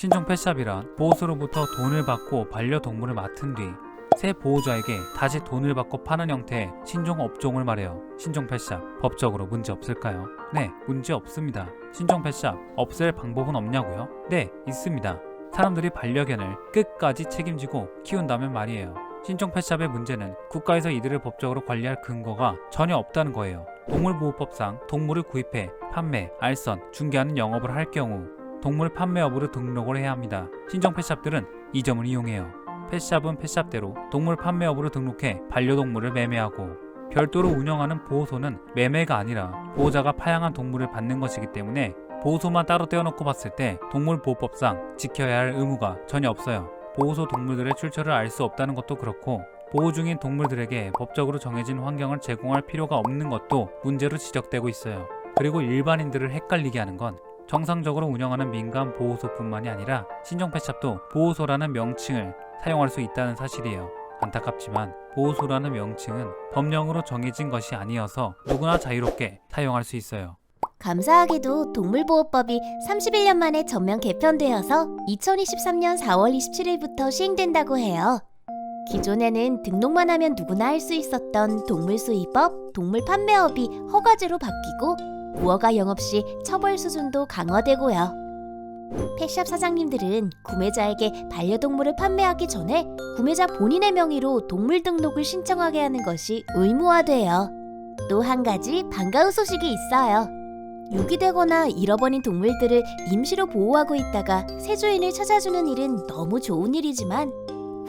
신종 펫샵이란 보호소로부터 돈을 받고 반려동물을 맡은 뒤 새 보호자에게 다시 돈을 받고 파는 형태의 신종 업종을 말해요. 신종 펫샵 법적으로 문제 없을까요? 네, 문제 없습니다. 신종 펫샵 없앨 방법은 없냐고요? 네, 있습니다. 사람들이 반려견을 끝까지 책임지고 키운다면 말이에요. 신종 펫샵의 문제는 국가에서 이들을 법적으로 관리할 근거가 전혀 없다는 거예요. 동물보호법상 동물을 구입해 판매, 알선, 중개하는 영업을 할 경우 동물 판매업으로 등록을 해야 합니다. 신종 펫샵들은 이 점을 이용해요. 펫샵은 펫샵대로 동물 판매업으로 등록해 반려동물을 매매하고, 별도로 운영하는 보호소는 매매가 아니라 보호자가 파양한 동물을 받는 것이기 때문에 보호소만 따로 떼어놓고 봤을 때 동물보호법상 지켜야 할 의무가 전혀 없어요. 보호소 동물들의 출처를 알 수 없다는 것도 그렇고, 보호 중인 동물들에게 법적으로 정해진 환경을 제공할 필요가 없는 것도 문제로 지적되고 있어요. 그리고 일반인들을 헷갈리게 하는 건 정상적으로 운영하는 민간 보호소뿐만이 아니라 신종 펫샵도 보호소라는 명칭을 사용할 수 있다는 사실이에요. 안타깝지만 보호소라는 명칭은 법령으로 정해진 것이 아니어서 누구나 자유롭게 사용할 수 있어요. 감사하게도 동물보호법이 31년 만에 전면 개편되어서 2023년 4월 27일부터 시행된다고 해요. 기존에는 등록만 하면 누구나 할 수 있었던 동물수의법, 동물판매업이 허가제로 바뀌고 무허가 영업 시 처벌 수준도 강화되고요. 펫샵 사장님들은 구매자에게 반려동물을 판매하기 전에 구매자 본인의 명의로 동물 등록을 신청하게 하는 것이 의무화돼요. 또 한 가지 반가운 소식이 있어요. 유기되거나 잃어버린 동물들을 임시로 보호하고 있다가 새 주인을 찾아주는 일은 너무 좋은 일이지만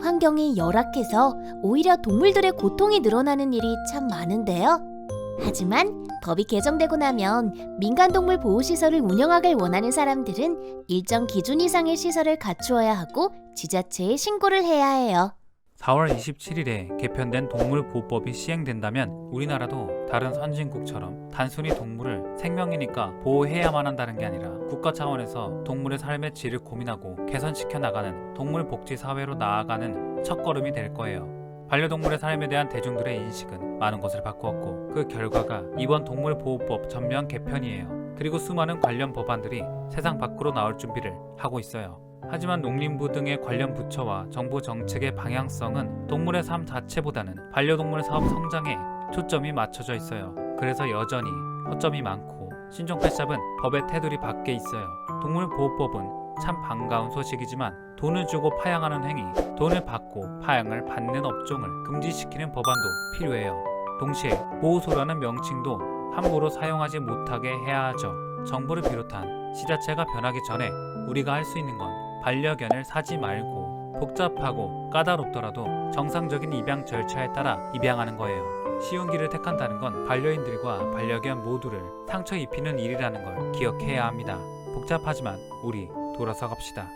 환경이 열악해서 오히려 동물들의 고통이 늘어나는 일이 참 많은데요. 하지만 법이 개정되고 나면 민간동물 보호시설을 운영하길 원하는 사람들은 일정 기준 이상의 시설을 갖추어야 하고 지자체에 신고를 해야 해요. 4월 27일에 개편된 동물보호법이 시행된다면 우리나라도 다른 선진국처럼 단순히 동물을 생명이니까 보호해야만 한다는 게 아니라 국가 차원에서 동물의 삶의 질을 고민하고 개선시켜 나가는 동물복지사회로 나아가는 첫걸음이 될 거예요. 반려동물의 삶에 대한 대중들의 인식은 많은 것을 바꾸었고, 그 결과가 이번 동물보호법 전면 개편이에요. 그리고 수많은 관련 법안들이 세상 밖으로 나올 준비를 하고 있어요. 하지만 농림부 등의 관련 부처와 정부 정책의 방향성은 동물의 삶 자체보다는 반려동물 사업 성장에 초점이 맞춰져 있어요. 그래서 여전히 허점이 많고 신종 펫샵은 법의 테두리 밖에 있어요. 동물보호법은 참 반가운 소식이지만 돈을 주고 파양하는 행위, 돈을 받고 파양을 받는 업종을 금지시키는 법안도 필요해요. 동시에 보호소라는 명칭도 함부로 사용하지 못하게 해야 하죠. 정부를 비롯한 시자체가 변하기 전에 우리가 할 수 있는 건 반려견을 사지 말고 복잡하고 까다롭더라도 정상적인 입양 절차에 따라 입양하는 거예요. 쉬운 길을 택한다는 건 반려인들과 반려견 모두를 상처 입히는 일이라는 걸 기억해야 합니다. 복잡하지만 우리 돌아서 갑시다.